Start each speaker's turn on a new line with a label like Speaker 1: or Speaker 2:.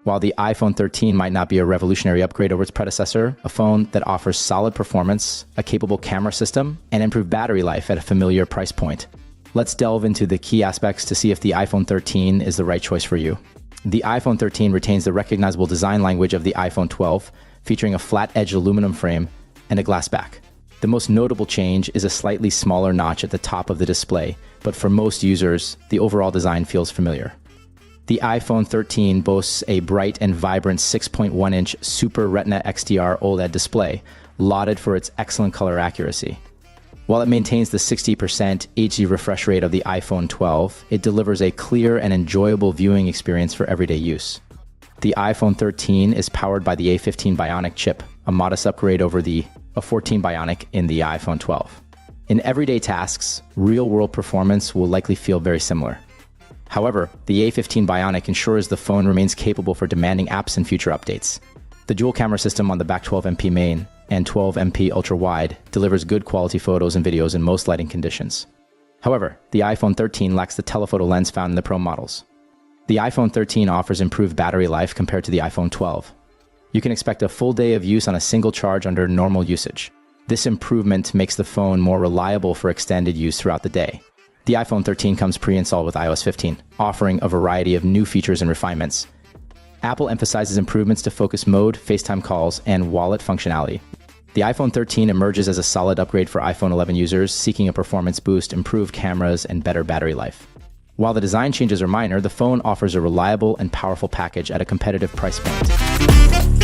Speaker 1: While the iPhone 13 might not be a revolutionary upgrade over its predecessor, a phone that offers solid performance, a capable camera system, and improved battery life at a familiar price point. Let's delve into the key aspects to see if the iPhone 13 is the right choice for you. The iPhone 13 retains the recognizable design language of the iPhone 12, featuring a flat-edged aluminum frame and a glass back. The most notable change is a slightly smaller notch at the top of the display, but for most users, the overall design feels familiar. The iPhone 13 boasts a bright and vibrant 6.1-inch Super Retina XDR OLED display, lauded for its excellent color accuracy. While it maintains the 60% HD refresh rate of the iPhone 12, it delivers a clear and enjoyable viewing experience for everyday use. The iPhone 13 is powered by the A15 Bionic chip, a modest upgrade over the A14 Bionic in the iPhone 12. In everyday tasks, real-world performance will likely feel very similar. However, the A15 Bionic ensures the phone remains capable for demanding apps and future updates. The dual camera system on the back 12MP main and 12MP ultra-wide delivers good quality photos and videos in most lighting conditions. However, the iPhone 13 lacks the telephoto lens found in the Pro models. The iPhone 13 offers improved battery life compared to the iPhone 12. You can expect a full day of use on a single charge under normal usage. This improvement makes the phone more reliable for extended use throughout the day. The iPhone 13 comes pre-installed with iOS 15, offering a variety of new features and refinements. Apple emphasizes improvements to focus mode, FaceTime calls, and wallet functionality. The iPhone 13 emerges as a solid upgrade for iPhone 11 users seeking a performance boost, improved cameras, and better battery life. While the design changes are minor, the phone offers a reliable and powerful package at a competitive price point.